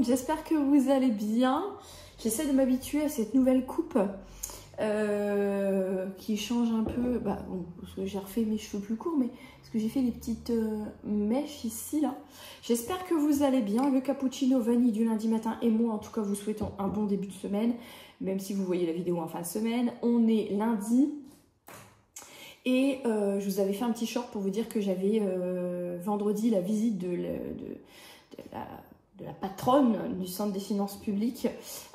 j'espère que vous allez bien. J'essaie de m'habituer à cette nouvelle coupe qui change un peu, bon, parce que j'ai refait mes cheveux plus courts, mais parce que j'ai fait des petites mèches ici, là. J'espère que vous allez bien. Le cappuccino vanille du lundi matin et moi, en tout cas, vous souhaitons un bon début de semaine, même si vous voyez la vidéo en fin de semaine. On est lundi. Et je vous avais fait un petit short pour vous dire que j'avais vendredi la visite de la patronne du centre des finances publiques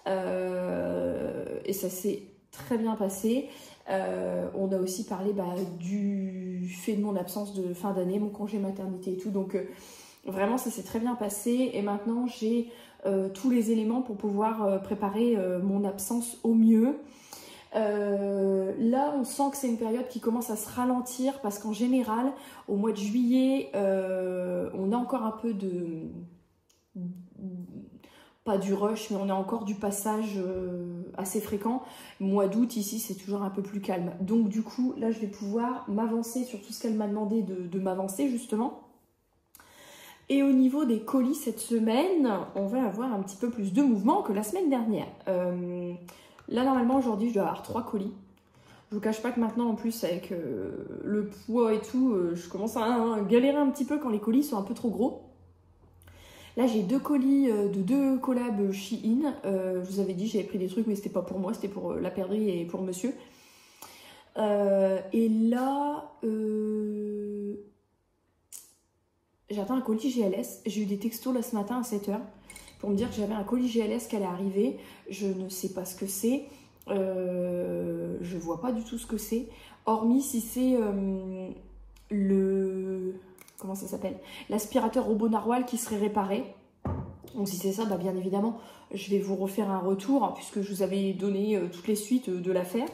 et ça s'est très bien passé. On a aussi parlé du fait de mon absence de fin d'année, mon congé maternité et tout, donc vraiment ça s'est très bien passé et maintenant j'ai tous les éléments pour pouvoir préparer mon absence au mieux. Là on sent que c'est une période qui commence à se ralentir parce qu'en général au mois de juillet on a encore un peu de pas du rush mais on a encore du passage assez fréquent. Mois d'août ici c'est toujours un peu plus calme, donc du coup là je vais pouvoir m'avancer sur tout ce qu'elle m'a demandé de m'avancer justement. Et au niveau des colis cette semaine on va avoir un petit peu plus de mouvement que la semaine dernière. Là, normalement, aujourd'hui, je dois avoir 3 colis. Je vous cache pas que maintenant, en plus, avec le poids et tout, je commence à galérer un petit peu quand les colis sont un peu trop gros. Là, j'ai 2 colis de 2 collabs Shein. Je vous avais dit, j'avais pris des trucs, mais c'était pas pour moi, c'était pour la perdrix et pour monsieur. Et là, j'attends un colis GLS. J'ai eu des textos là ce matin à 7 h. Pour me dire que j'avais un colis GLS qui allait arriver. Je ne sais pas ce que c'est. Je vois pas du tout ce que c'est. Hormis si c'est comment ça s'appelle? L'aspirateur robot narwhal qui serait réparé. Donc si c'est ça, bien évidemment, je vais vous refaire un retour puisque je vous avais donné toutes les suites de l'affaire.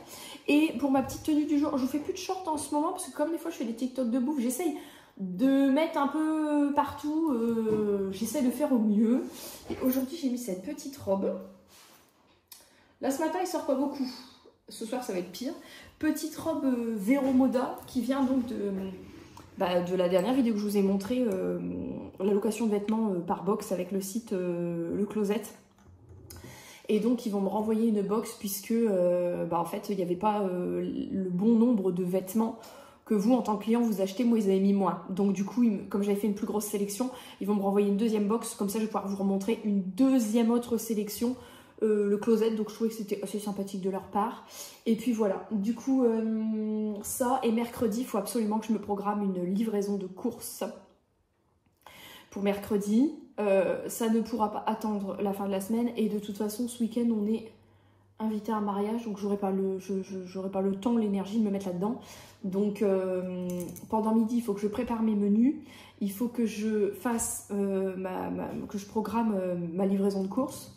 Et pour ma petite tenue du jour, je vous fais plus de short en ce moment parce que comme des fois je fais des TikTok de bouffe, j'essaye de mettre un peu partout, j'essaie de faire au mieux. Et aujourd'hui j'ai mis cette petite robe. Là ce matin il sort pas beaucoup, ce soir ça va être pire. Petite robe Vero Moda qui vient donc de la dernière vidéo que je vous ai montré, la location de vêtements par box avec le site Le Closet. Et donc ils vont me renvoyer une box puisque en fait il n'y avait pas le bon nombre de vêtements que vous, en tant que client, vous achetez. Moi, ils avaient mis moins. Donc, du coup, comme j'avais fait une plus grosse sélection, ils vont me renvoyer une deuxième box. Comme ça, je vais pouvoir vous remontrer une deuxième autre sélection, le Closet. Donc, je trouvais que c'était assez sympathique de leur part. Et puis, voilà. Du coup, ça. Et mercredi, il faut absolument que je me programme une livraison de courses pour mercredi. Ça ne pourra pas attendre la fin de la semaine. Et de toute façon, ce week-end, on est invité à un mariage, donc j'aurai pas le temps, l'énergie de me mettre là-dedans. Donc pendant midi, il faut que je prépare mes menus, il faut que je fasse que je programme ma livraison de courses.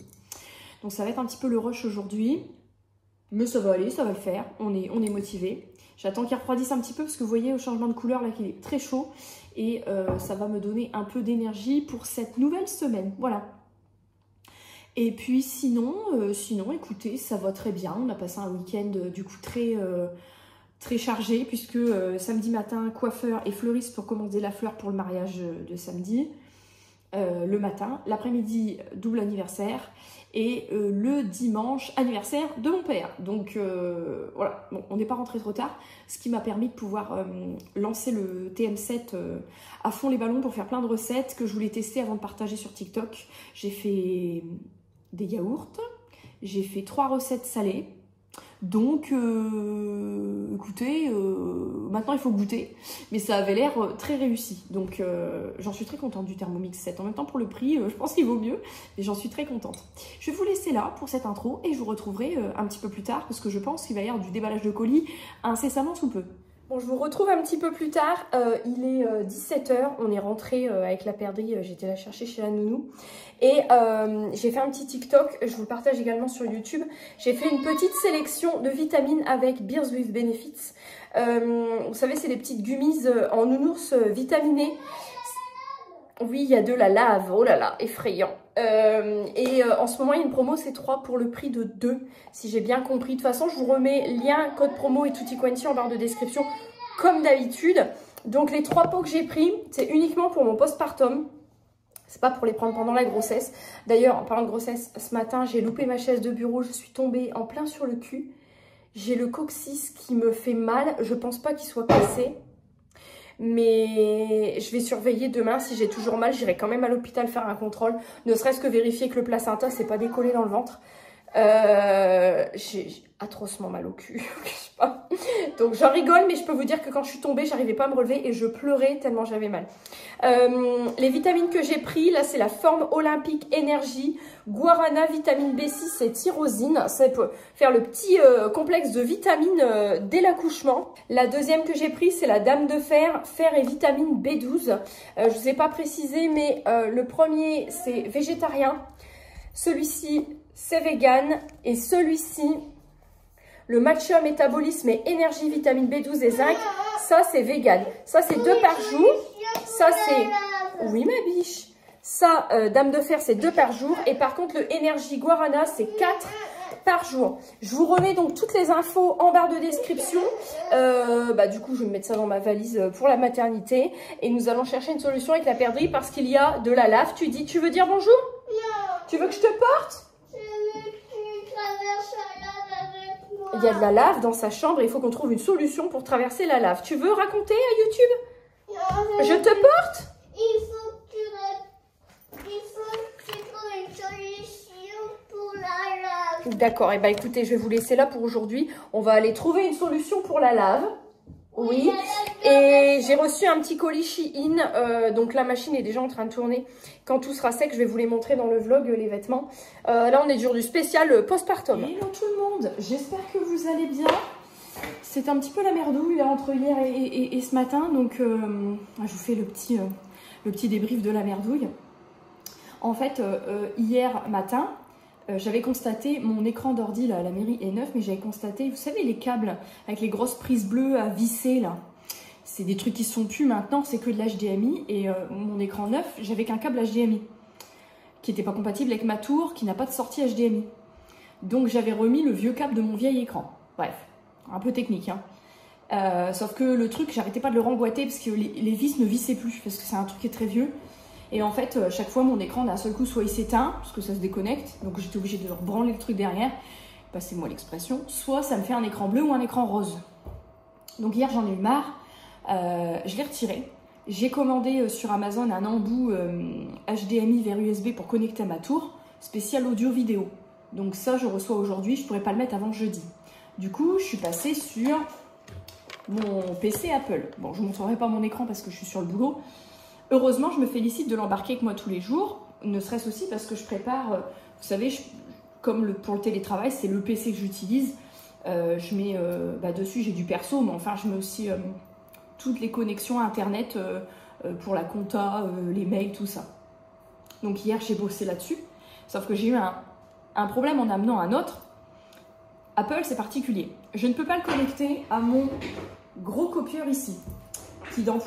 Donc ça va être un petit peu le rush aujourd'hui, mais ça va aller, ça va le faire. On est motivé. J'attends qu'il refroidisse un petit peu parce que vous voyez au changement de couleur là qu'il est très chaud et ça va me donner un peu d'énergie pour cette nouvelle semaine. Voilà. Et puis sinon, écoutez, ça va très bien. On a passé un week-end du coup très chargé puisque samedi matin, coiffeur et fleuriste pour commander la fleur pour le mariage de samedi, le matin. L'après-midi, double anniversaire. Et le dimanche, anniversaire de mon père. Donc voilà, bon, on n'est pas rentré trop tard. Ce qui m'a permis de pouvoir lancer le TM7 à fond les ballons pour faire plein de recettes que je voulais tester avant de partager sur TikTok. J'ai fait des yaourts, j'ai fait 3 recettes salées, donc écoutez, maintenant il faut goûter, mais ça avait l'air très réussi, donc j'en suis très contente du Thermomix 7, en même temps pour le prix, je pense qu'il vaut mieux, mais j'en suis très contente. Je vais vous laisser là pour cette intro et je vous retrouverai un petit peu plus tard, parce que je pense qu'il va y avoir du déballage de colis incessamment sous peu. Bon, je vous retrouve un petit peu plus tard, il est 17 h, on est rentré avec la perdrix, j'étais la chercher chez la nounou. Et j'ai fait un petit TikTok, je vous le partage également sur YouTube. J'ai fait une petite sélection de vitamines avec Beers with Benefits. Vous savez, c'est des petites gummies en nounours vitaminées. Oui, il y a de la lave, oh là là, effrayant. En ce moment, il y a une promo, c'est 3 pour le prix de 2, si j'ai bien compris. De toute façon, je vous remets lien, code promo et tutti quanti en barre de description, comme d'habitude. Donc, les 3 pots que j'ai pris, c'est uniquement pour mon postpartum. C'est pas pour les prendre pendant la grossesse. D'ailleurs, en parlant de grossesse, ce matin, j'ai loupé ma chaise de bureau. Je suis tombée en plein sur le cul. J'ai le coccyx qui me fait mal. Je pense pas qu'il soit cassé. Mais je vais surveiller demain. Si j'ai toujours mal, j'irai quand même à l'hôpital faire un contrôle. Ne serait-ce que vérifier que le placenta s'est pas décollé dans le ventre. J'ai atrocement mal au cul. Je sais pas. Donc j'en rigole, mais je peux vous dire que quand je suis tombée, j'arrivais pas à me relever et je pleurais tellement j'avais mal. Les vitamines que j'ai pris, là c'est la forme olympique énergie, guarana, vitamine B6 et tyrosine. C'est pour faire le petit complexe de vitamines dès l'accouchement. La deuxième que j'ai pris, c'est la dame de fer, fer et vitamine B12. Je vous ai pas précisé, mais le premier c'est végétarien. Celui-ci c'est vegan et celui-ci, le matcha métabolisme et énergie vitamine B12 et zinc, ça c'est vegan. Ça c'est 2 par jour. Ça c'est, oui ma biche, ça dame de fer c'est 2 par jour. Et par contre le énergie guarana c'est 4 par jour. Je vous remets donc toutes les infos en barre de description. Du coup je vais me mettre ça dans ma valise pour la maternité. Et nous allons chercher une solution avec la perdrix parce qu'il y a de la lave. Tu dis, tu veux dire bonjour? Non. Tu veux que je te porte? Il y a de la lave dans sa chambre et il faut qu'on trouve une solution pour traverser la lave. Tu veux raconter à YouTube? Non, je te porte? Il faut que tu trouves une solution pour la lave. D'accord, et écoutez, je vais vous laisser là pour aujourd'hui. On va aller trouver une solution pour la lave. Oui, et j'ai reçu un petit colis Shein, donc la machine est déjà en train de tourner. Quand tout sera sec, je vais vous les montrer dans le vlog, les vêtements. Là, on est sur du spécial postpartum. Hello tout le monde, j'espère que vous allez bien. C'est un petit peu la merdouille là, entre hier et ce matin, donc je vous fais le petit débrief de la merdouille. En fait, hier matin, j'avais constaté, mon écran d'ordi là, à la mairie est neuf, mais j'avais constaté, vous savez les câbles avec les grosses prises bleues à visser là, c'est des trucs qui se sont plus maintenant, c'est que de l'HDMI et mon écran neuf, j'avais qu'un câble HDMI qui n'était pas compatible avec ma tour, qui n'a pas de sortie HDMI. Donc j'avais remis le vieux câble de mon vieil écran. Bref, un peu technique hein. Sauf que le truc, j'arrêtais pas de le remboîter parce que les vis ne vissaient plus, parce que c'est un truc qui est très vieux. Et en fait, chaque fois, mon écran, d'un seul coup, soit il s'éteint, parce que ça se déconnecte, donc j'étais obligée de rebranler le truc derrière, passez-moi l'expression, soit ça me fait un écran bleu ou un écran rose. Donc hier, j'en ai eu marre, je l'ai retiré. J'ai commandé sur Amazon un embout HDMI vers USB pour connecter à ma tour, spécial audio-vidéo. Donc ça, je reçois aujourd'hui, je ne pourrais pas le mettre avant jeudi. Du coup, je suis passée sur mon PC Apple. Bon, je ne vous montrerai pas mon écran parce que je suis sur le boulot. Heureusement, je me félicite de l'embarquer avec moi tous les jours, ne serait-ce aussi parce que je prépare, vous savez, comme pour le télétravail, c'est le PC que j'utilise. Je mets dessus, j'ai du perso, mais enfin, je mets aussi toutes les connexions à Internet pour la compta, les mails, tout ça. Donc hier, j'ai bossé là-dessus, sauf que j'ai eu un problème en amenant un autre. Apple, c'est particulier. Je ne peux pas le connecter à mon gros copieur ici.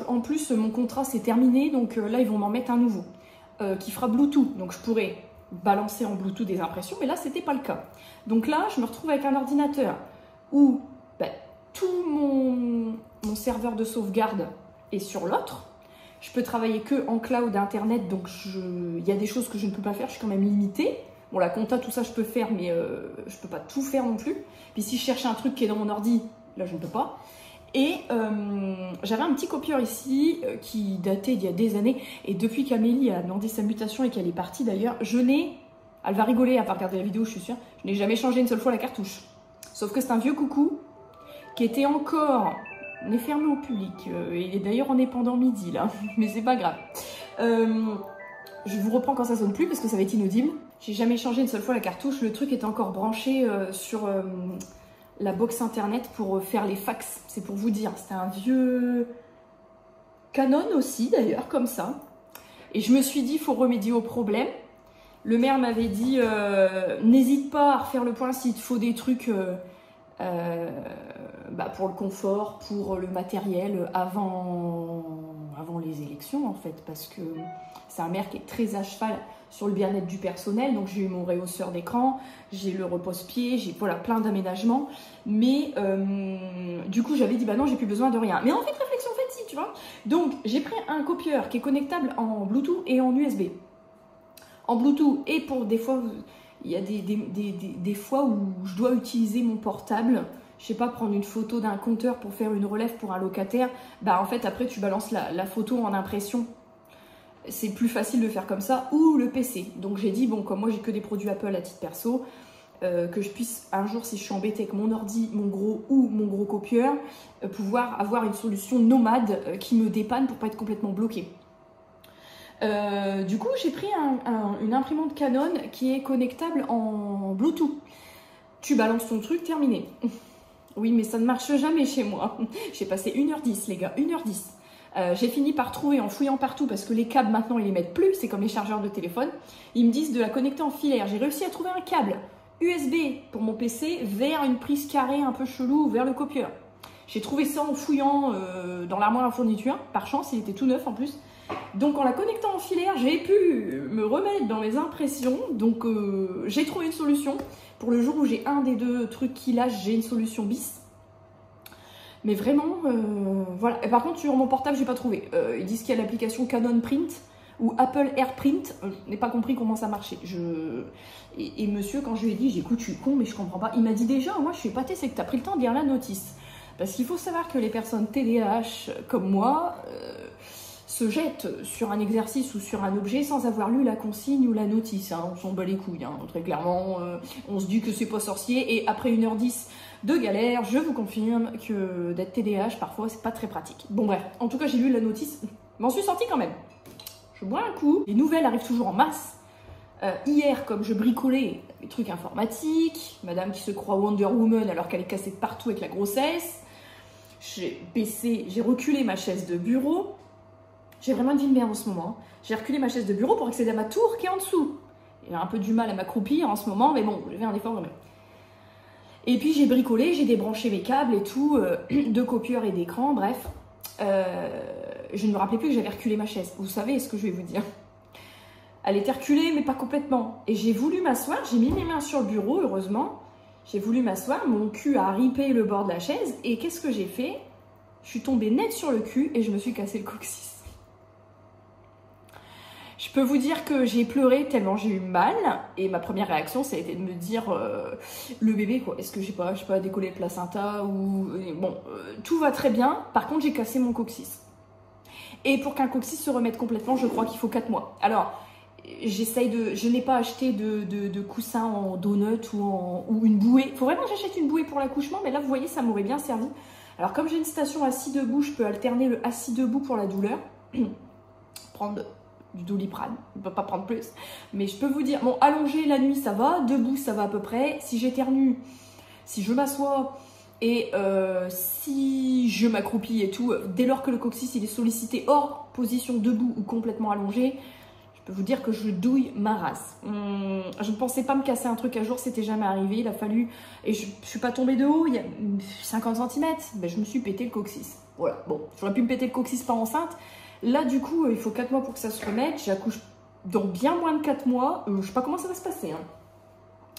En plus, mon contrat s'est terminé, donc là, ils vont m'en mettre un nouveau qui fera Bluetooth. Donc, je pourrais balancer en Bluetooth des impressions, mais là, c'était pas le cas. Donc là, je me retrouve avec un ordinateur où tout mon serveur de sauvegarde est sur l'autre. Je peux travailler que en cloud Internet, donc il y a des choses que je ne peux pas faire, je suis quand même limitée. Bon, la compta, tout ça, je peux faire, mais je peux pas tout faire non plus. Puis si je cherche un truc qui est dans mon ordi, là, je ne peux pas. Et j'avais un petit copieur ici qui datait d'il y a des années. Et depuis qu'Amélie a demandé sa mutation et qu'elle est partie d'ailleurs, elle va rigoler, elle va regarder la vidéo, je suis sûre, je n'ai jamais changé une seule fois la cartouche. Sauf que c'est un vieux coucou qui était encore... On est fermé au public. Il est d'ailleurs en épandant midi là, mais c'est pas grave. Je vous reprends quand ça sonne plus parce que ça va être inaudible. J'ai jamais changé une seule fois la cartouche. Le truc est encore branché sur... la box internet pour faire les fax, c'est pour vous dire. C'était un vieux Canon aussi d'ailleurs, comme ça. Et je me suis dit, il faut remédier au problème. Le maire m'avait dit, n'hésite pas à refaire le point s'il te faut des trucs pour le confort, pour le matériel, avant les élections en fait. Parce que c'est un maire qui est très à cheval sur le bien-être du personnel. Donc j'ai eu mon rehausseur d'écran, j'ai le repose-pied, j'ai plein d'aménagements. Mais du coup j'avais dit non, j'ai plus besoin de rien. Mais en fait réflexion faite si, tu vois. Donc j'ai pris un copieur qui est connectable en Bluetooth et en USB. en Bluetooth. Et pour des fois, il y a des fois où je dois utiliser mon portable. Je sais pas, prendre une photo d'un compteur pour faire une relève pour un locataire. Bah en fait, après, tu balances la photo en impression. C'est plus facile de faire comme ça. Ou le PC. Donc j'ai dit, bon, comme moi, j'ai que des produits Apple à titre perso, que je puisse un jour, si je suis embêtée avec mon ordi, mon gros copieur, pouvoir avoir une solution nomade qui me dépanne pour pas être complètement bloquée. Du coup, j'ai pris une imprimante Canon qui est connectable en Bluetooth. Tu balances ton truc, terminé. Oui, mais ça ne marche jamais chez moi. J'ai passé 1h10, les gars, 1h10. J'ai fini par trouver en fouillant partout parce que les câbles maintenant ils les mettent plus, c'est comme les chargeurs de téléphone. Ils me disent de la connecter en filaire. J'ai réussi à trouver un câble USB pour mon PC vers une prise carrée un peu chelou vers le copieur. J'ai trouvé ça en fouillant dans l'armoire à fourniture. Par chance, il était tout neuf en plus. Donc en la connectant en filaire, j'ai pu me remettre dans mes impressions. Donc j'ai trouvé une solution. Pour le jour où j'ai un des deux trucs qui lâche, j'ai une solution bis. Mais vraiment, voilà. Et par contre, sur mon portable, j'ai pas trouvé. Ils disent qu'il y a l'application Canon Print ou Apple AirPrint. Je n'ai pas compris comment ça marchait. Et monsieur, quand je lui ai dit, j'écoute, je suis con, mais je comprends pas. Il m'a dit déjà, moi, je suis épatée, c'est que tu as pris le temps de lire la notice. Parce qu'il faut savoir que les personnes TDAH comme moi se jettent sur un exercice ou sur un objet sans avoir lu la consigne ou la notice. Hein. On s'en bat les couilles, hein. Très clairement. On se dit que c'est pas sorcier. Et après 1h10 de galère, je vous confirme que d'être TDAH, parfois, c'est pas très pratique. Bon bref, en tout cas, j'ai lu la notice. M'en suis sortie quand même. Je bois un coup. Les nouvelles arrivent toujours en masse. Hier, comme je bricolais les trucs informatiques, madame qui se croit Wonder Woman alors qu'elle est cassée de partout avec la grossesse, j'ai reculé ma chaise de bureau. J'ai vraiment une vie de merde en ce moment. J'ai reculé ma chaise de bureau pour accéder à ma tour qui est en dessous. J'ai un peu du mal à m'accroupir en ce moment, mais bon, j'ai fait un effort quand même. Et puis j'ai bricolé, j'ai débranché mes câbles et tout, de copieur et d'écran, bref. Je ne me rappelais plus que j'avais reculé ma chaise. Vous savez ce que je vais vous dire. Elle était reculée, mais pas complètement. Et j'ai voulu m'asseoir, j'ai mis mes mains sur le bureau, heureusement. J'ai voulu m'asseoir, mon cul a ripé le bord de la chaise. Et qu'est-ce que j'ai fait? Je suis tombée net sur le cul et je me suis cassé le coccyx. Je peux vous dire que j'ai pleuré tellement j'ai eu mal. Et ma première réaction, ça a été de me dire, le bébé, quoi. Est-ce que j'ai pas décollé le placenta ou... Bon, tout va très bien. Par contre, j'ai cassé mon coccyx. Et pour qu'un coccyx se remette complètement, je crois qu'il faut 4 mois. Alors... je n'ai pas acheté de coussin en donut ou une bouée. Il faut vraiment que j'achète une bouée pour l'accouchement, mais là, vous voyez, ça m'aurait bien servi. Alors, comme j'ai une station assis debout, je peux alterner le assis debout pour la douleur. Prendre du Doliprane, on ne peut pas prendre plus. Mais je peux vous dire, bon, allongé la nuit, ça va. Debout, ça va à peu près. Si j'éternue, si je m'assois et si je m'accroupis et tout, dès lors que le coccyx il est sollicité hors position debout ou complètement allongé, je peux vous dire que je douille ma race. Je ne pensais pas me casser un truc un jour, c'était jamais arrivé. Il a fallu... Et je ne suis pas tombée de haut, il y a 50 cm. Ben, je me suis pété le coccyx. Voilà, bon, j'aurais pu me péter le coccyx pas enceinte. Là, du coup, il faut 4 mois pour que ça se remette. J'accouche dans bien moins de 4 mois. Je ne sais pas comment ça va se passer. Hein.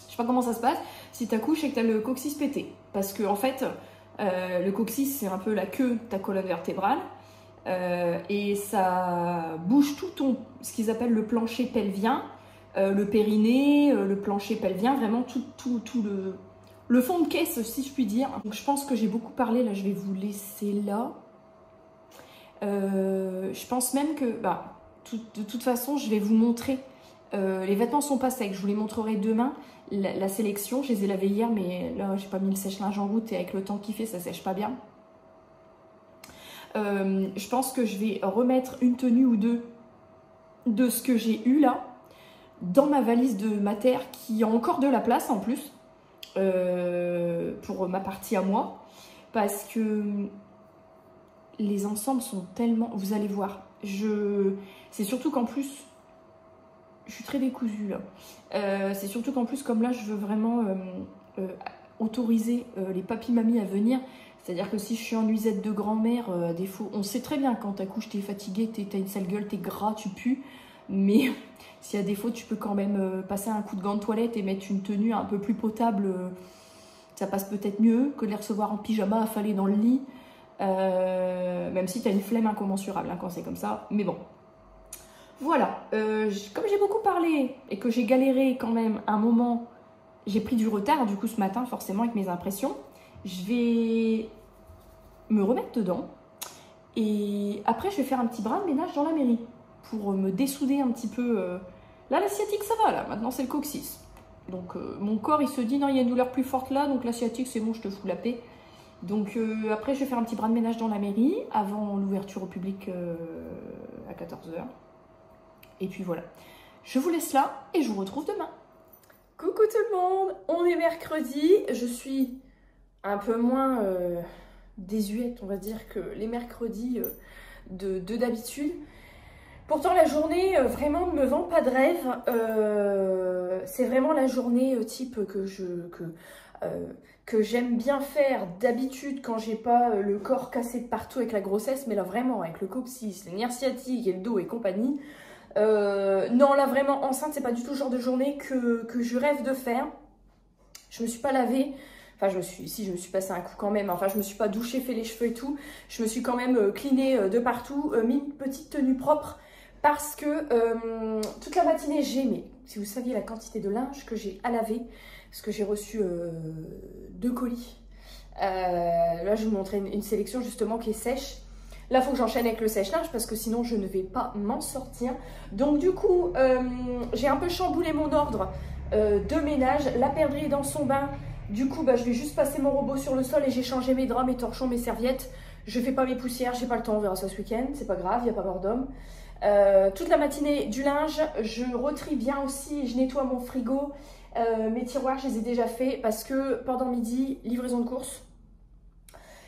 Je ne sais pas comment ça se passe si tu accouches et que tu as le coccyx pété. Parce que, en fait, le coccyx, c'est un peu la queue de ta colonne vertébrale. Et ça bouge tout ce qu'ils appellent le plancher pelvien, le périnée, le plancher pelvien, vraiment tout le fond de caisse, si je puis dire. Donc je pense que j'ai beaucoup parlé, là je vais vous laisser là. Je pense même que, de toute façon, je vais vous montrer. Les vêtements sont pas secs, je vous les montrerai demain. La sélection, je les ai lavés hier, mais là j'ai pas mis le sèche-linge en route et avec le temps qu'il fait, ça sèche pas bien. Je pense que je vais remettre une tenue ou deux de ce que j'ai eu là dans ma valise de mater qui a encore de la place en plus pour ma partie à moi parce que les ensembles sont tellement... Vous allez voir, c'est surtout qu'en plus je suis très décousue là. C'est surtout qu'en plus comme là je veux vraiment autoriser les papis-mamies à venir. C'est-à-dire que si je suis en nuisette de grand-mère, des fois, on sait très bien quand t'accouches, t'es fatigué, t'as une sale gueule, t'es gras, tu pues. Mais s'il y a des fois, tu peux quand même passer un coup de gant de toilette et mettre une tenue un peu plus potable. Ça passe peut-être mieux que de les recevoir en pyjama affalés dans le lit. Même si t'as une flemme incommensurable hein, quand c'est comme ça. Mais bon. Voilà, comme j'ai beaucoup parlé et que j'ai galéré quand même un moment, j'ai pris du retard du coup ce matin forcément avec mes impressions. Je vais me remettre dedans et après je vais faire un petit brin de ménage dans la mairie pour me dessouder un petit peu. Là la sciatique ça va là, maintenant c'est le coccyx. Donc mon corps il se dit non il y a une douleur plus forte là, donc la sciatique c'est bon je te fous la paix. Donc après je vais faire un petit brin de ménage dans la mairie avant l'ouverture au public à 14 h. Et puis voilà, je vous laisse là et je vous retrouve demain. Coucou tout le monde, on est mercredi, je suis un peu moins désuète on va dire que les mercredis de d'habitude. Pourtant la journée vraiment ne me vend pas de rêve, c'est vraiment la journée type que j'aime bien faire d'habitude quand j'ai pas le corps cassé de partout avec la grossesse, mais là vraiment avec le coccyx, les nerfs sciatiques et le dos et compagnie. Non, là vraiment enceinte, c'est pas du tout le genre de journée que je rêve de faire. Je me suis pas lavée, enfin je me suis passé un coup quand même, enfin je me suis pas douchée, fait les cheveux et tout. Je me suis quand même cleanée de partout, mis une petite tenue propre parce que toute la matinée j'ai, mais si vous saviez la quantité de linge que j'ai à laver, parce que j'ai reçu 2 colis. Là je vais vous montrer une sélection justement qui est sèche. Là, il faut que j'enchaîne avec le sèche-linge parce que sinon, je ne vais pas m'en sortir. Donc, du coup, j'ai un peu chamboulé mon ordre de ménage. La perdrix est dans son bain. Du coup, bah, je vais juste passer mon robot sur le sol et j'ai changé mes draps, mes torchons, mes serviettes. Je ne fais pas mes poussières, j'ai pas le temps, on verra ça ce week-end. C'est pas grave, il n'y a pas mort d'homme. Toute la matinée du linge, je retrie bien aussi, je nettoie mon frigo. Mes tiroirs, je les ai déjà faits parce que pendant midi, livraison de course.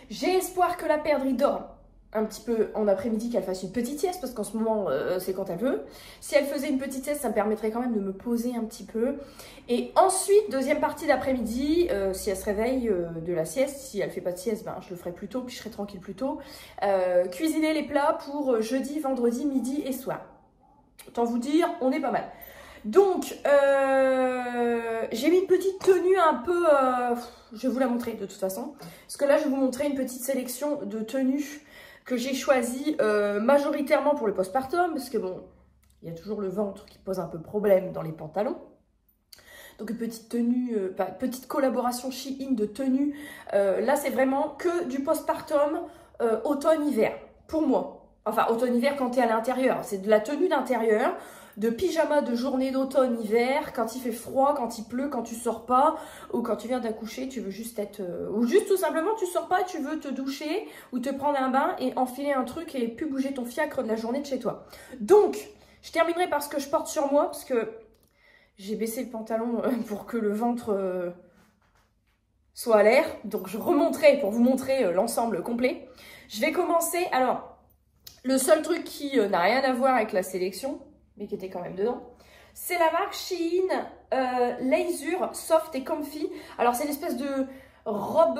J'ai espoir que la perdrix dorme un petit peu en après-midi, qu'elle fasse une petite sieste, parce qu'en ce moment, c'est quand elle veut. Si elle faisait une petite sieste, ça me permettrait quand même de me poser un petit peu. Et ensuite, deuxième partie d'après-midi, si elle se réveille de la sieste, si elle fait pas de sieste, ben, je le ferai plus tôt, puis je serai tranquille plus tôt. Cuisiner les plats pour jeudi, vendredi, midi et soir. Autant vous dire, on est pas mal. Donc, j'ai mis une petite tenue un peu... je vais vous la montrer de toute façon. Parce que là, je vais vous montrer une petite sélection de tenues que j'ai choisi majoritairement pour le postpartum, parce que bon, il y a toujours le ventre qui pose un peu problème dans les pantalons. Donc une petite tenue, petite collaboration Shein de tenue. Là, c'est vraiment que du postpartum automne-hiver, pour moi. Enfin, automne-hiver quand tu es à l'intérieur. C'est de la tenue d'intérieur, de pyjama de journée d'automne-hiver, quand il fait froid, quand il pleut, quand tu sors pas, ou quand tu viens d'accoucher, tu veux juste être... ou juste tout simplement, tu sors pas, tu veux te doucher, ou te prendre un bain et enfiler un truc et plus bouger ton fiacre de la journée de chez toi. Donc, je terminerai par ce que je porte sur moi, parce que j'ai baissé le pantalon pour que le ventre soit à l'air. Donc, je remonterai pour vous montrer l'ensemble complet. Je vais commencer... Alors, le seul truc qui n'a rien à voir avec la sélection, mais qui était quand même dedans, c'est la marque Shein Leisure Soft et Comfy. Alors c'est une espèce de robe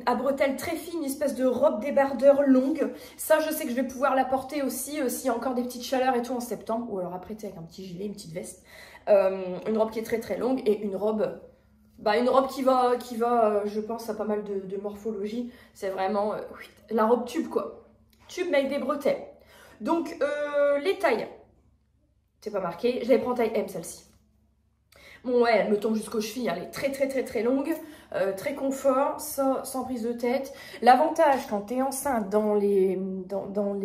à bretelles très fine, une espèce de robe débardeur longue. Ça je sais que je vais pouvoir la porter aussi s'il y a encore des petites chaleurs et tout en septembre. Ou alors après tu sais, avec un petit gilet, une petite veste. Une robe qui est très très longue et une robe qui va je pense à pas mal de morphologie. C'est vraiment la robe tube quoi. Tube mais avec des bretelles. Donc les tailles. C'est pas marqué, je les prends taille M celle-ci. Bon ouais, elle me tombe jusqu'aux chevilles, elle est très très très très longue, très confort, sans prise de tête. L'avantage quand tu es enceinte dans les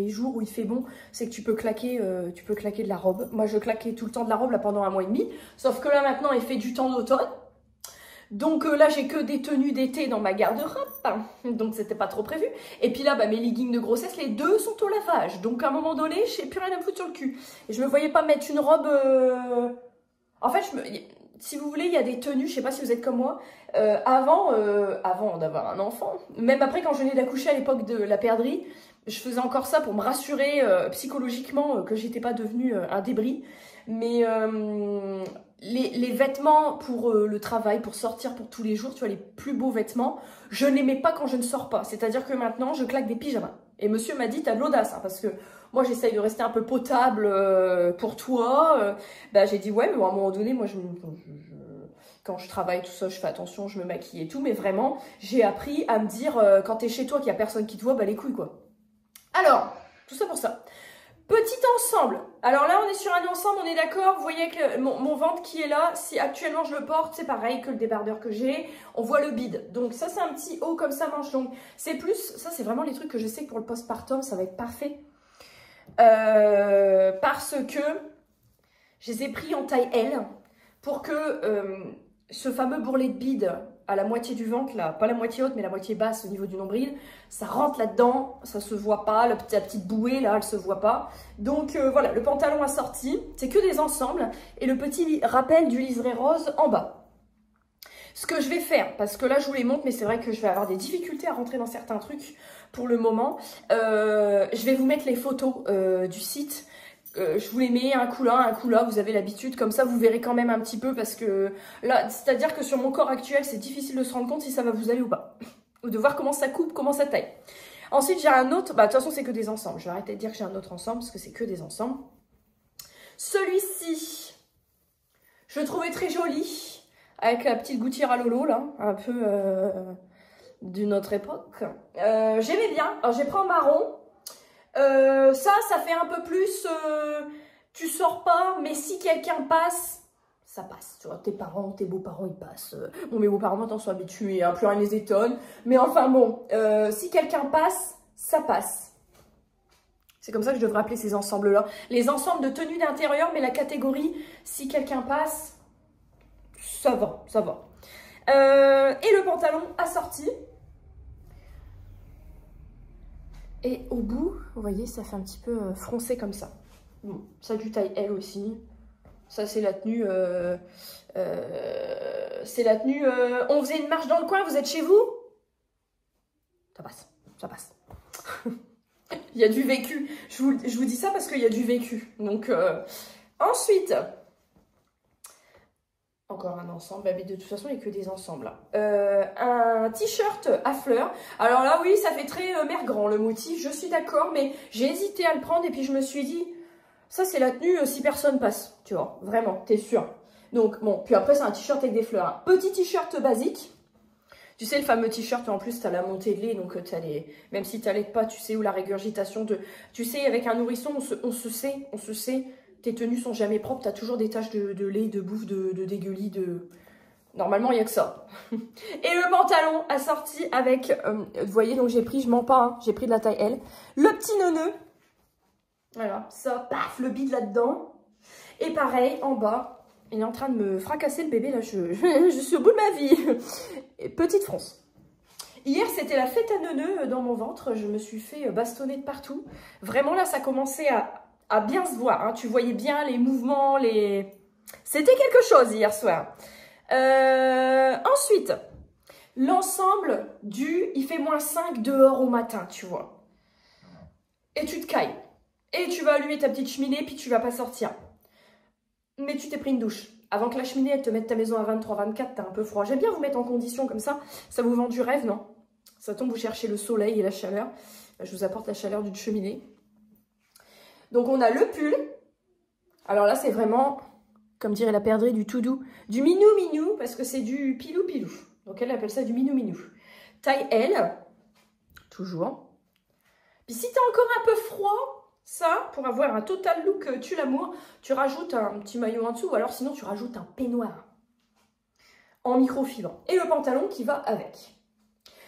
jours où il fait bon, c'est que tu peux claquer de la robe. Moi je claquais tout le temps de la robe là pendant 1 mois et demi, sauf que là maintenant il fait du temps d'automne. Donc là, j'ai que des tenues d'été dans ma garde-robe, donc c'était pas trop prévu. Et puis là, bah, mes leggings de grossesse, les deux sont au lavage. Donc à un moment donné, j'ai plus rien à me foutre sur le cul. Et je me voyais pas mettre une robe... En fait, si vous voulez, il y a des tenues, je sais pas si vous êtes comme moi, avant d'avoir un enfant, même après quand je venais d'accoucher à l'époque de la perdrix, je faisais encore ça pour me rassurer psychologiquement que j'étais pas devenue un débris. Mais les vêtements pour le travail, pour sortir pour tous les jours, tu vois, les plus beaux vêtements, je ne les mets pas quand je ne sors pas. C'est-à-dire que maintenant, je claque des pyjamas. Et monsieur m'a dit, t'as de l'audace, hein, parce que moi, j'essaye de rester un peu potable pour toi. Bah, j'ai dit, ouais, mais bon, à un moment donné, moi, quand je travaille, tout ça, je fais attention, je me maquille et tout. Mais vraiment, j'ai appris à me dire, quand t'es chez toi, qu'il n'y a personne qui te voit, bah les couilles, quoi. Alors, tout ça pour ça. Petit ensemble. Alors là, on est sur un ensemble, on est d'accord. Vous voyez que mon ventre qui est là, si actuellement je le porte, c'est pareil que le débardeur que j'ai. On voit le bide. Donc ça, c'est un petit haut comme ça, manche longue. C'est plus, ça c'est vraiment les trucs que je sais que pour le postpartum, ça va être parfait. Parce que je les ai pris en taille L pour que ce fameux bourrelet de bide à la moitié du ventre, là, pas la moitié haute, mais la moitié basse au niveau du nombril, ça rentre là-dedans, ça se voit pas, la petite bouée, là, elle se voit pas. Donc voilà, le pantalon assorti, c'est que des ensembles, et le petit rappel du liseré rose en bas. Ce que je vais faire, parce que là, je vous les montre, mais c'est vrai que je vais avoir des difficultés à rentrer dans certains trucs pour le moment. Je vais vous mettre les photos du site. Je vous les mets un coup là, vous avez l'habitude, comme ça vous verrez quand même un petit peu parce que là, c'est-à-dire que sur mon corps actuel, c'est difficile de se rendre compte si ça va vous aller ou pas. Ou de voir comment ça coupe, comment ça taille. Ensuite, j'ai un autre, bah de toute façon c'est que des ensembles, je vais arrêter de dire que j'ai un autre ensemble parce que c'est que des ensembles. Celui-ci, je le trouvais très joli, avec la petite gouttière à lolo là, un peu d'une autre époque. J'aimais bien, alors j'ai pris en marron. Ça fait un peu plus, tu sors pas, mais si quelqu'un passe, ça passe. Tu vois, tes parents, tes beaux-parents, ils passent. Bon, mes beaux-parents maintenant sont habitués, hein, plus rien ne les étonne. Mais enfin bon, si quelqu'un passe, ça passe. C'est comme ça que je devrais appeler ces ensembles-là. Les ensembles de tenue d'intérieur, mais la catégorie, si quelqu'un passe, ça va, ça va. Et le pantalon assorti. Et au bout, vous voyez, ça fait un petit peu froncé comme ça. Bon, ça du taille L aussi. Ça, c'est la tenue... c'est la tenue... on faisait une marche dans le coin, vous êtes chez vous? Ça passe, ça passe. Il y a du vécu. Je vous dis ça parce qu'il y a du vécu. Donc, ensuite... Encore un ensemble, mais de toute façon, il n'y a que des ensembles. Un t-shirt à fleurs. Alors là, oui, ça fait très mère grand le motif, je suis d'accord, mais j'ai hésité à le prendre et puis je me suis dit, ça c'est la tenue si personne passe, tu vois, vraiment, t'es sûr. Donc bon, puis après c'est un t-shirt avec des fleurs. Un petit t-shirt basique. Tu sais, le fameux t-shirt, en plus, tu as la montée de lait, donc t'as les... même si tu n'allaites pas, tu sais, ou la régurgitation de... Tu sais, avec un nourrisson, on se sait... Tes tenues sont jamais propres, tu as toujours des taches de lait, de bouffe, de dégueulis, de... Normalement, il n'y a que ça. Et le pantalon assorti avec... vous voyez, donc j'ai pris, je mens pas, hein, j'ai pris de la taille L. Le petit neuneu. Voilà, ça, paf, le bide là-dedans. Et pareil, en bas, il est en train de me fracasser le bébé, là, je suis au bout de ma vie. Et petite fronce. Hier, c'était la fête à neuneux dans mon ventre, je me suis fait bastonner de partout. Vraiment, là, ça commençait à bien se voir, hein. Tu voyais bien les mouvements, les... C'était quelque chose hier soir. Ensuite, l'ensemble du... Il fait -5 dehors au matin, tu vois. Et tu te cailles. Et tu vas allumer ta petite cheminée, puis tu vas pas sortir. Mais tu t'es pris une douche. Avant que la cheminée, elle te mette ta maison à 23-24, t'as un peu froid. J'aime bien vous mettre en condition comme ça. Ça vous vend du rêve, non? Ça tombe, vous cherchez le soleil et la chaleur. Je vous apporte la chaleur d'une cheminée. Donc, on a le pull. Alors là, c'est vraiment, comme dirait la perdrix, du tout doux. Du minou-minou, parce que c'est du pilou-pilou. Donc, elle appelle ça du minou-minou. Taille L. Toujours. Puis, si t'as encore un peu froid, ça, pour avoir un total look tue l'amour, tu rajoutes un petit maillot en dessous. Ou alors, sinon, tu rajoutes un peignoir en microfibre. Et le pantalon qui va avec.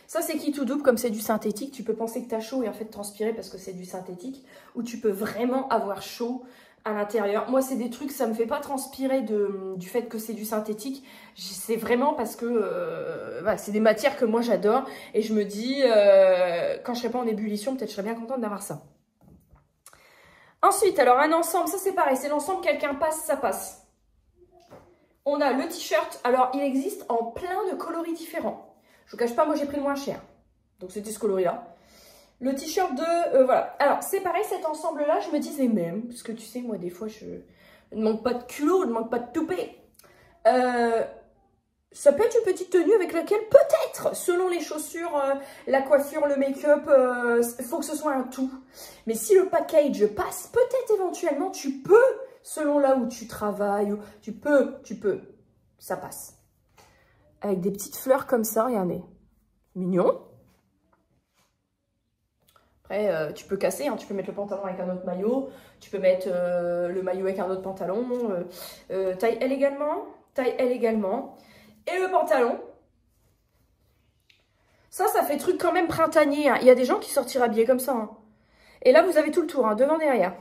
Ça, c'est qui tout double, comme c'est du synthétique. Tu peux penser que tu as chaud et en fait transpirer parce que c'est du synthétique. Ou tu peux vraiment avoir chaud à l'intérieur. Moi, c'est des trucs, ça me fait pas transpirer du fait que c'est du synthétique. C'est vraiment parce que voilà, c'est des matières que moi j'adore. Et je me dis, quand je serai pas en ébullition, peut-être je serais bien contente d'avoir ça. Ensuite, alors un ensemble, ça c'est pareil. C'est l'ensemble, quelqu'un passe, ça passe. On a le t-shirt. Alors, il existe en plein de coloris différents. Je vous cache pas, moi j'ai pris le moins cher. Donc c'était ce coloris-là. Le t-shirt de... voilà. Alors c'est pareil, cet ensemble-là, je me disais même, parce que tu sais, moi des fois, je ne manque pas de culot, je ne manque pas de toupet. Ça peut être une petite tenue avec laquelle peut-être, selon les chaussures, la coiffure, le make-up, il faut que ce soit un tout. Mais si le package passe, peut-être éventuellement, tu peux, selon là où tu travailles, ou tu peux, ça passe. Avec des petites fleurs comme ça, regardez. Mignon. Après, tu peux casser, hein, tu peux mettre le pantalon avec un autre maillot, tu peux mettre le maillot avec un autre pantalon, taille L également, et le pantalon. Ça fait truc quand même printanier, hein. Il y a des gens qui sortiront habillés comme ça, hein. Et là, vous avez tout le tour, hein, devant, derrière.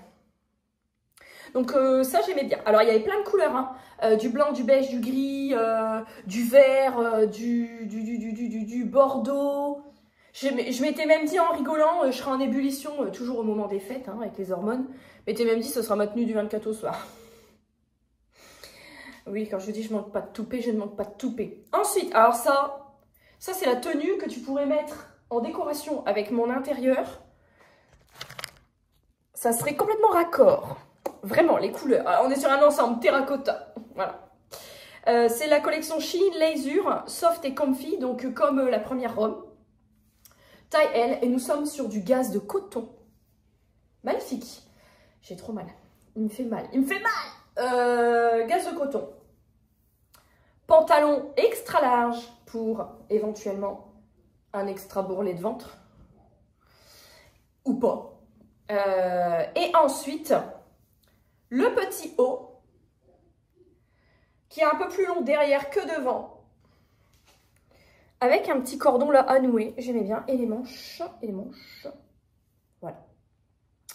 Donc ça, j'aimais bien. Alors, il y avait plein de couleurs, hein. Du blanc, du beige, du gris, du vert, du bordeaux. Je m'étais même dit en rigolant, je serai en ébullition, toujours au moment des fêtes, hein, avec les hormones. Je m'étais même dit, ce sera ma tenue du 24 au soir. Oui, quand je dis je manque pas de toupet, je ne manque pas de toupet. Ensuite, alors ça c'est la tenue que tu pourrais mettre en décoration avec mon intérieur. Ça serait complètement raccord. Vraiment, les couleurs. Alors, on est sur un ensemble terracotta. Voilà. C'est la collection Shein Leisure, soft et comfy, donc comme la première robe. Taille L, et nous sommes sur du gaz de coton. Magnifique. J'ai trop mal. Il me fait mal. Gaz de coton. Pantalon extra large pour éventuellement un extra bourrelet de ventre. Ou pas. Et ensuite, le petit haut qui est un peu plus long derrière que devant. Avec un petit cordon là à nouer, j'aimais bien. Et les manches, voilà.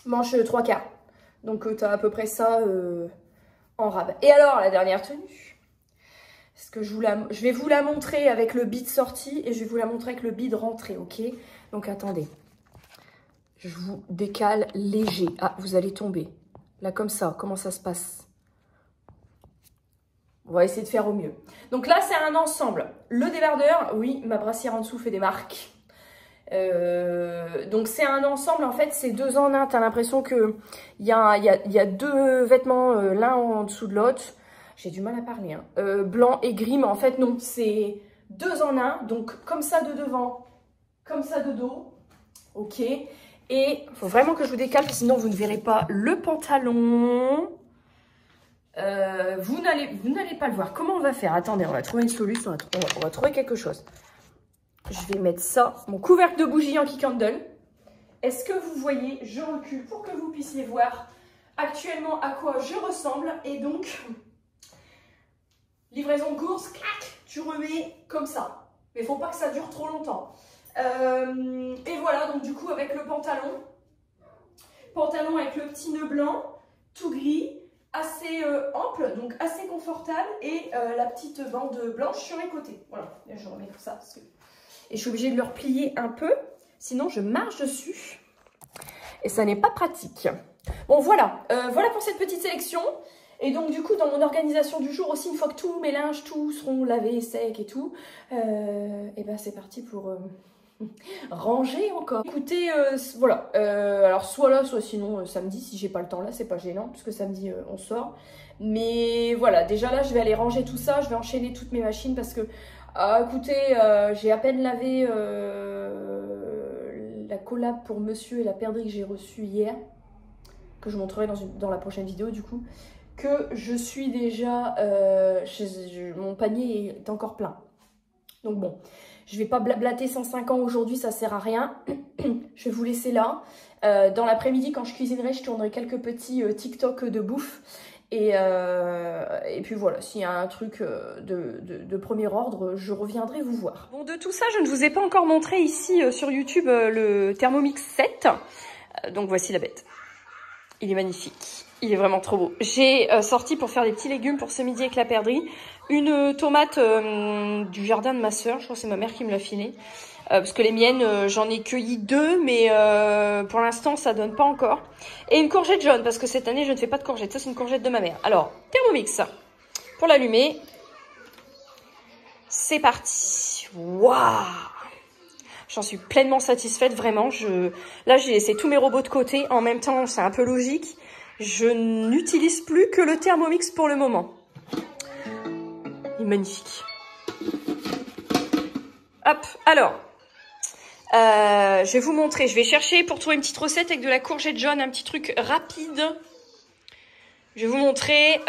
Manches 3/4. Donc tu as à peu près ça en rab. Et alors, la dernière tenue. Parce que je vais vous la montrer avec le bid sorti et je vais vous la montrer avec le bid rentré, ok? Donc attendez. Je vous décale léger. Ah, vous allez tomber. Là, comme ça, comment ça se passe? On va essayer de faire au mieux. Donc là, c'est un ensemble. Le débardeur, oui, ma brassière en dessous fait des marques. Donc c'est un ensemble, en fait, c'est 2 en 1. T'as l'impression qu'il y a 2 vêtements, l'un en dessous de l'autre. J'ai du mal à parler, hein. Blanc et gris, mais en fait, non, c'est 2 en 1. Donc comme ça de devant, comme ça de dos. Ok. Et il faut vraiment que je vous décale, sinon vous ne verrez pas le pantalon. Vous n'allez pas le voir. Comment on va faire? Attendez, on va trouver une solution. On va trouver quelque chose. Je vais mettre ça, mon couvercle de bougie Yankee Candle. Est-ce que vous voyez? Je recule pour que vous puissiez voir actuellement à quoi je ressemble. Et donc, livraison de course, clac, tu remets comme ça. Mais il ne faut pas que ça dure trop longtemps. Et voilà, donc du coup, avec le pantalon avec le petit nœud blanc, tout gris, assez ample, donc assez confortable, et la petite bande blanche sur les côtés. Voilà, et je remets tout ça. Parce que... Et je suis obligée de le replier un peu, sinon je marche dessus. Et ça n'est pas pratique. Bon, voilà. Voilà pour cette petite sélection. Et donc, du coup, dans mon organisation du jour aussi, une fois que tous mes linges, tous seront lavés, secs et tout, et ben c'est parti pour ranger encore. Écoutez, voilà. Alors, soit là, soit sinon samedi, si j'ai pas le temps là, c'est pas gênant, puisque samedi, on sort. Mais voilà, déjà là, je vais aller ranger tout ça. Je vais enchaîner toutes mes machines parce que, écoutez, j'ai à peine lavé la collab pour monsieur et la perdrix que j'ai reçue hier, que je montrerai dans la prochaine vidéo du coup, que je suis déjà, mon panier est encore plein. Donc bon, je vais pas blablater 105 ans aujourd'hui, ça sert à rien. Je vais vous laisser là. Dans l'après-midi, quand je cuisinerai, je tournerai quelques petits TikTok de bouffe. Et puis voilà, s'il y a un truc de premier ordre, je reviendrai vous voir. Bon, de tout ça, je ne vous ai pas encore montré ici sur YouTube le Thermomix 7. Donc voici la bête. Il est magnifique. Il est vraiment trop beau. J'ai sorti pour faire des petits légumes pour ce midi avec la perdrix. Une tomate du jardin de ma soeur. Je crois que c'est ma mère qui me l'a filée. Parce que les miennes, j'en ai cueilli 2, mais pour l'instant, ça donne pas encore. Et une courgette jaune, parce que cette année, je ne fais pas de courgette. Ça, c'est une courgette de ma mère. Alors, Thermomix. Pour l'allumer, c'est parti. Waouh! J'en suis pleinement satisfaite, vraiment. Là, j'ai laissé tous mes robots de côté. En même temps, c'est un peu logique. Je n'utilise plus que le Thermomix pour le moment. Il est magnifique. Hop, alors, je vais vous montrer. Je vais chercher pour trouver une petite recette avec de la courgette jaune, un petit truc rapide. Je vais vous montrer,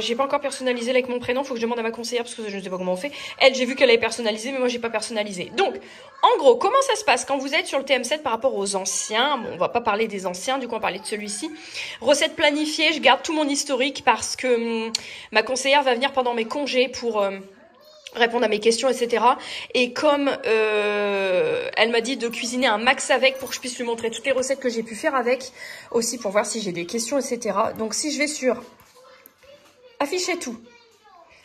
j'ai pas encore personnalisé avec mon prénom, faut que je demande à ma conseillère parce que je ne sais pas comment on fait. Elle, j'ai vu qu'elle avait personnalisé, mais moi j'ai pas personnalisé. Donc, en gros, comment ça se passe quand vous êtes sur le TM7 par rapport aux anciens? Bon, on va pas parler des anciens, du coup on va parler de celui-ci. Recette planifiée, je garde tout mon historique parce que ma conseillère va venir pendant mes congés pour répondre à mes questions, etc. Et comme elle m'a dit de cuisiner un max avec pour que je puisse lui montrer toutes les recettes que j'ai pu faire avec, aussi pour voir si j'ai des questions, etc. Donc si je vais sur afficher tout,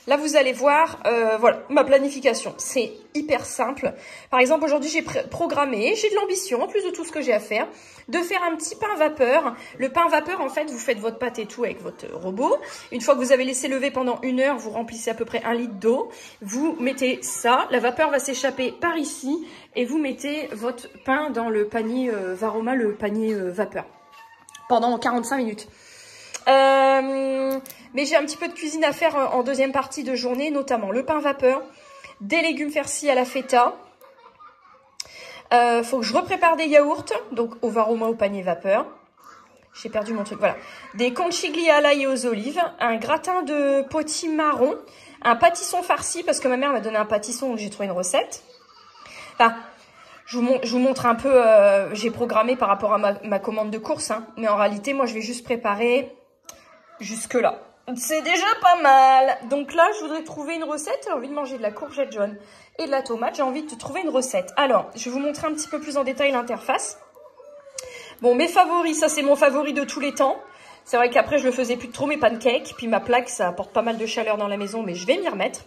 là vous allez voir, voilà, ma planification, c'est hyper simple. Par exemple, aujourd'hui j'ai programmé, j'ai de l'ambition, en plus de tout ce que j'ai à faire, de faire un petit pain vapeur. Le pain vapeur, en fait, vous faites votre pâte et tout avec votre robot. Une fois que vous avez laissé lever pendant 1 heure, vous remplissez à peu près 1 litre d'eau. Vous mettez ça, la vapeur va s'échapper par ici et vous mettez votre pain dans le panier Varoma, le panier vapeur, pendant 45 minutes. Mais j'ai un petit peu de cuisine à faire en deuxième partie de journée, notamment le pain vapeur, des légumes farcis à la feta. Faut que je reprépare des yaourts, donc au Varoma au panier vapeur. J'ai perdu mon truc, voilà. Des conchiglie à l'ail et aux olives, un gratin de potimarron, un pâtisson farci, parce que ma mère m'a donné un pâtisson, donc j'ai trouvé une recette. Enfin, je vous montre un peu, j'ai programmé par rapport à ma commande de course, hein, mais en réalité, moi, je vais juste préparer jusque-là. C'est déjà pas mal. Donc là, je voudrais trouver une recette. J'ai envie de manger de la courgette jaune et de la tomate. J'ai envie de trouver une recette. Alors, je vais vous montrer un petit peu plus en détail l'interface. Bon, mes favoris, ça c'est mon favori de tous les temps. C'est vrai qu'après, je le faisais plus trop, mes pancakes. Puis ma plaque, ça apporte pas mal de chaleur dans la maison, mais je vais m'y remettre.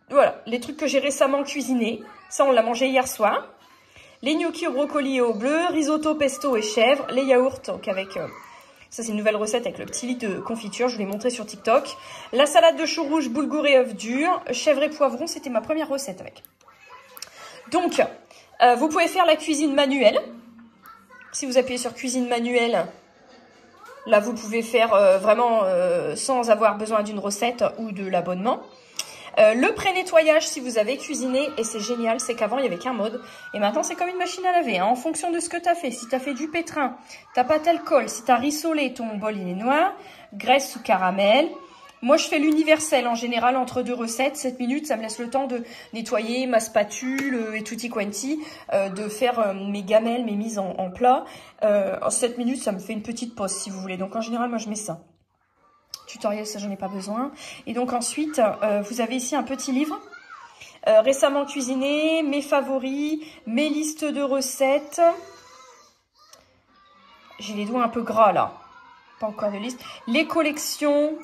Voilà, les trucs que j'ai récemment cuisinés. Ça, on l'a mangé hier soir. Les gnocchis au brocoli et au bleu, risotto pesto et chèvre, les yaourts, donc avec... ça, c'est une nouvelle recette avec le petit litre de confiture. Je vous l'ai montré sur TikTok. La salade de choux rouges, boulgour et œufs durs. Chèvre et poivron, c'était ma première recette avec. Donc, vous pouvez faire la cuisine manuelle. Si vous appuyez sur cuisine manuelle, là, vous pouvez faire vraiment sans avoir besoin d'une recette ou de l'abonnement. Le pré-nettoyage, si vous avez cuisiné, et c'est génial, c'est qu'avant, il n'y avait qu'un mode. Et maintenant, c'est comme une machine à laver, hein, en fonction de ce que tu as fait. Si tu as fait du pétrin, ta pâte alcool, si tu as rissolé, ton bol, il est noir, graisse ou caramel. Moi, je fais l'universel, en général, entre 2 recettes. 7 minutes, ça me laisse le temps de nettoyer ma spatule et tutti quanti, de faire mes gamelles, mes mises en plat. En 7 minutes, ça me fait une petite pause, si vous voulez. Donc, en général, moi, je mets ça. Tutoriel, ça j'en ai pas besoin. Et donc ensuite, vous avez ici un petit livre. Récemment cuisiné, mes favoris, mes listes de recettes. J'ai les doigts un peu gras là. Pas encore de liste. Les collections.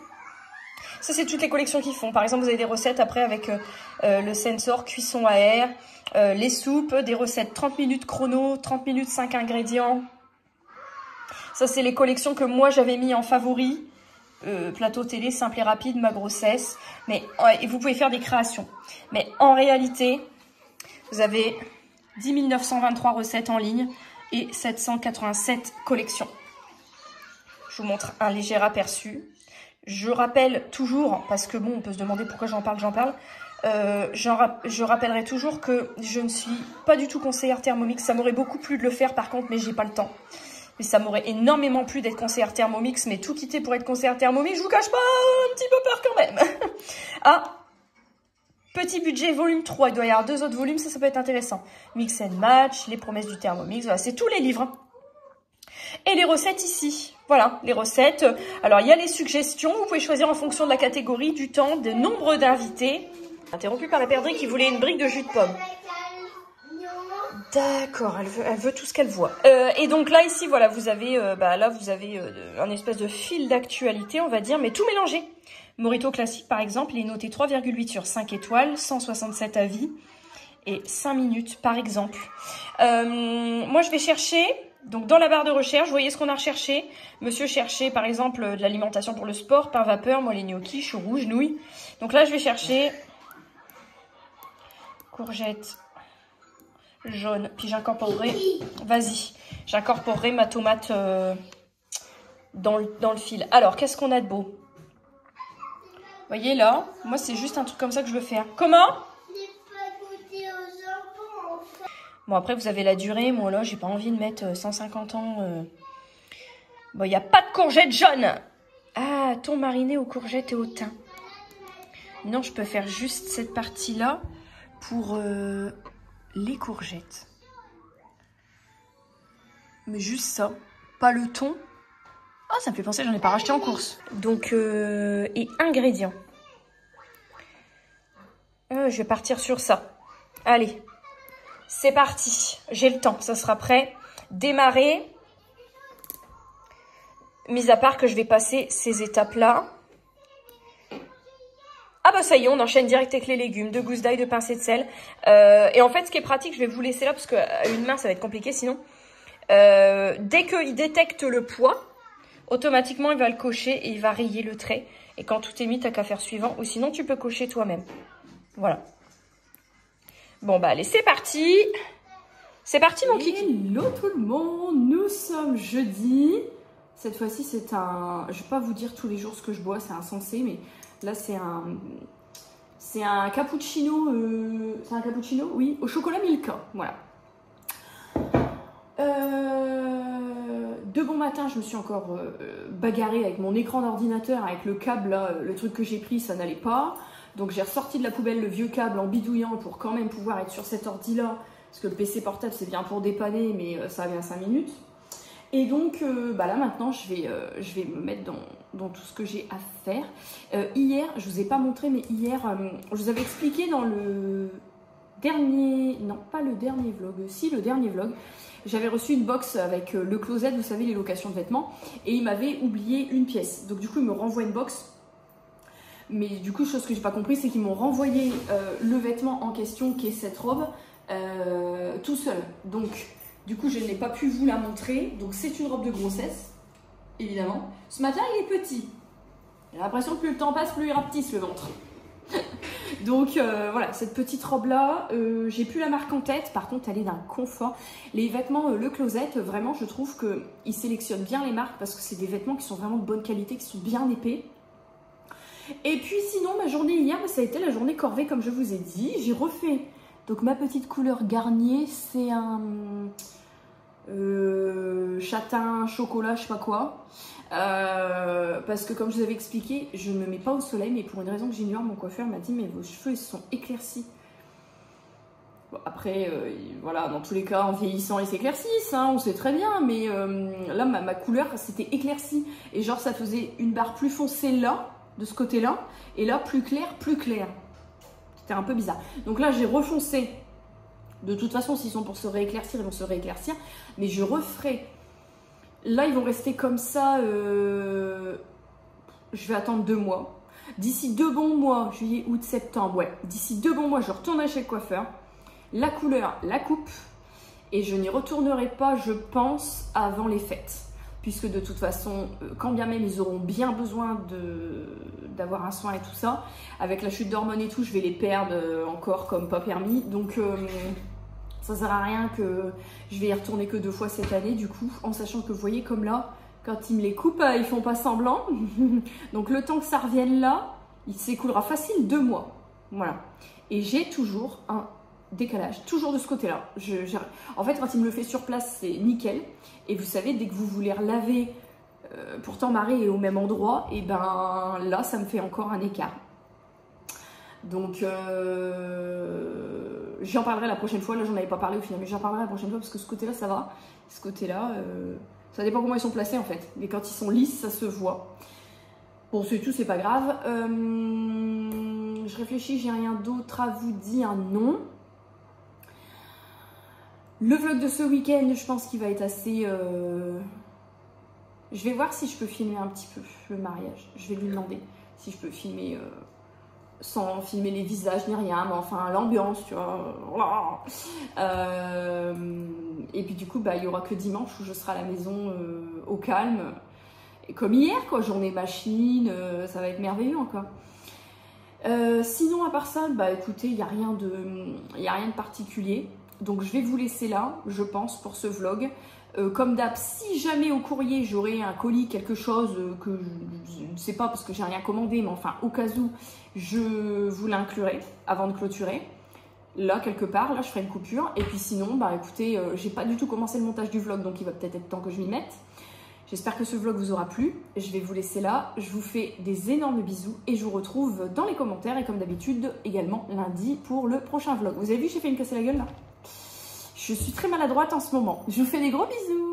Ça, c'est toutes les collections qu'ils font. Par exemple, vous avez des recettes après avec le sensor, cuisson à air, les soupes, des recettes 30 minutes chrono, 30 minutes 5 ingrédients. Ça, c'est les collections que moi j'avais mis en favoris. Plateau télé, simple et rapide, ma grossesse. Mais et vous pouvez faire des créations. Mais en réalité, vous avez 10 923 recettes en ligne et 787 collections. Je vous montre un léger aperçu. Je rappelle toujours, parce que bon, on peut se demander pourquoi j'en parle. Je rappellerai toujours que je ne suis pas du tout conseillère Thermomix. Ça m'aurait beaucoup plu de le faire par contre, mais j'ai pas le temps. Mais ça m'aurait énormément plu d'être conseillère Thermomix, mais tout quitter pour être conseillère Thermomix, je vous cache pas, un petit peu peur quand même. Ah, petit budget, volume 3, il doit y avoir 2 autres volumes, ça peut être intéressant. Mix and match, les promesses du Thermomix, voilà, c'est tous les livres. Et les recettes ici, voilà, les recettes. Alors, il y a les suggestions, vous pouvez choisir en fonction de la catégorie, du temps, des nombres d'invités. Interrompu par la perdrix qui voulait une brique de jus de pomme. D'accord, elle veut tout ce qu'elle voit. Et donc là, ici, voilà, vous avez, un espèce de fil d'actualité, on va dire, mais tout mélangé. Morito classique, par exemple, il est noté 3,8 sur 5 étoiles, 167 avis et 5 minutes, par exemple. Moi, je vais chercher, donc dans la barre de recherche, vous voyez ce qu'on a recherché. Monsieur cherchait, par exemple, de l'alimentation pour le sport, pain vapeur, moi les gnocchis, choux rouges, nouilles. Donc là, je vais chercher courgettes jaune, puis j'incorporerai, vas-y, j'incorporerai ma tomate dans le fil. Alors, qu'est-ce qu'on a de beau? Vous voyez là, moi c'est juste un truc comme ça que je veux faire. Comment? Bon, après vous avez la durée, moi là j'ai pas envie de mettre 150 ans Bon, il n'y a pas de courgettes jaunes. Ah, thon mariné aux courgettes et au thym. Non, je peux faire juste cette partie-là pour les courgettes. Mais juste ça, pas le thon. Ah, ça me fait penser, j'en ai pas racheté en course. Donc, et ingrédients. Je vais partir sur ça. Allez, c'est parti. J'ai le temps, ça sera prêt. Démarrer. Mis à part que je vais passer ces étapes-là. Ah bah ça y est, on enchaîne direct avec les légumes, de gousses d'ail, de pincées de sel. Et en fait, ce qui est pratique, je vais vous laisser là parce qu'à une main, ça va être compliqué sinon. Dès qu'il détecte le poids, automatiquement, il va le cocher et il va rayer le trait. Et quand tout est mis, t'as qu'à faire suivant. Ou sinon, tu peux cocher toi-même. Voilà. Bon bah allez, c'est parti. C'est parti mon kiki. Hello tout le monde, nous sommes jeudi. Cette fois-ci, c'est un... Je vais pas vous dire tous les jours ce que je bois, c'est insensé, mais... Là, c'est un cappuccino, c'est un cappuccino, oui, au chocolat Milka, voilà. De bon matin, je me suis encore bagarrée avec mon écran d'ordinateur, avec le câble, là, le truc que j'ai pris, ça n'allait pas. Donc j'ai ressorti de la poubelle le vieux câble en bidouillant pour quand même pouvoir être sur cet ordi-là, parce que le PC portable, c'est bien pour dépanner, mais ça vient 5 minutes. Et donc, bah là maintenant, je vais me mettre dans tout ce que j'ai à faire. Hier, je vous ai pas montré, mais hier, je vous avais expliqué dans le dernier... Non, pas le dernier vlog. Si, le dernier vlog. J'avais reçu une box avec le closet, vous savez, les locations de vêtements. Et il m'avait oublié une pièce. Donc du coup, il me renvoie une box. Mais du coup, chose que j'ai pas compris, c'est qu'ils m'ont renvoyé le vêtement en question, qui est cette robe, tout seul. Donc... Du coup, je n'ai pas pu vous la montrer. Donc, c'est une robe de grossesse, évidemment. Ce matin, il est petit. J'ai l'impression que plus le temps passe, plus il rapetisse le ventre. Donc, voilà, cette petite robe-là, j'ai plus la marque en tête. Par contre, elle est d'un confort. Les vêtements Le Closet, vraiment, je trouve qu'ils sélectionnent bien les marques parce que c'est des vêtements qui sont vraiment de bonne qualité, qui sont bien épais. Et puis, sinon, ma journée hier, ça a été la journée corvée, comme je vous ai dit. J'ai refait... Donc ma petite couleur Garnier, c'est un châtain, chocolat, je sais pas quoi. Parce que comme je vous avais expliqué, je ne me mets pas au soleil, mais pour une raison que j'ignore, mon coiffeur m'a dit mais vos cheveux ils sont éclaircis. Bon, après, voilà, dans tous les cas, en vieillissant, ils s'éclaircissent, hein, on sait très bien, mais là, ma couleur, c'était éclairci. Et genre, ça faisait une barre plus foncée là, de ce côté-là, et là, plus clair, plus clair. C'était un peu bizarre. Donc là, j'ai refoncé. De toute façon, s'ils sont pour se rééclaircir, ils vont se rééclaircir. Mais je referai. Là, ils vont rester comme ça. Je vais attendre 2 mois. D'ici 2 bons mois, juillet, août, septembre, ouais. D'ici 2 bons mois, je retournerai chez le coiffeur. La couleur, la coupe. Et je n'y retournerai pas, je pense, avant les fêtes. Puisque de toute façon, quand bien même ils auront bien besoin d'avoir un soin et tout ça, avec la chute d'hormones et tout, je vais les perdre encore comme pas permis. Donc ça sert à rien que je vais y retourner que 2 fois cette année du coup, en sachant que vous voyez comme là, quand ils me les coupent, ils font pas semblant. Donc le temps que ça revienne là, il s'écoulera facile 2 mois. Voilà. Et j'ai toujours un décalage, toujours de ce côté-là. En fait, quand il me le fait sur place, c'est nickel. Et vous savez, dès que vous voulez relaver, pourtant Marie est au même endroit, et ben là, ça me fait encore un écart. Donc, j'en parlerai la prochaine fois. Là, j'en avais pas parlé au final, mais j'en parlerai la prochaine fois parce que ce côté-là, ça va. Ce côté-là, ça dépend comment ils sont placés en fait. Mais quand ils sont lisses, ça se voit. Bon, c'est tout, c'est pas grave. Je réfléchis, j'ai rien d'autre à vous dire, non. Le vlog de ce week-end, je pense qu'il va être assez... Je vais voir si je peux filmer un petit peu le mariage. Je vais lui demander si je peux filmer sans filmer les visages ni rien, mais enfin l'ambiance, tu vois. Et puis du coup, bah, il n'y aura que dimanche où je serai à la maison au calme. Et comme hier, quoi, journée machine, ça va être merveilleux encore. Sinon, à part ça, bah écoutez, il n'y a rien de particulier. Donc je vais vous laisser là, je pense, pour ce vlog. Comme d'hab, si jamais au courrier j'aurai un colis, quelque chose que je ne sais pas parce que j'ai rien commandé, mais enfin au cas où, je vous l'inclurai avant de clôturer. Là, quelque part, là je ferai une coupure. Et puis sinon, bah écoutez, j'ai pas du tout commencé le montage du vlog, donc il va peut-être être temps que je m'y mette. J'espère que ce vlog vous aura plu. Je vais vous laisser là. Je vous fais des énormes bisous et je vous retrouve dans les commentaires et comme d'habitude également lundi pour le prochain vlog. Vous avez vu, j'ai fait une casser la gueule là. Je suis très maladroite en ce moment. Je vous fais des gros bisous.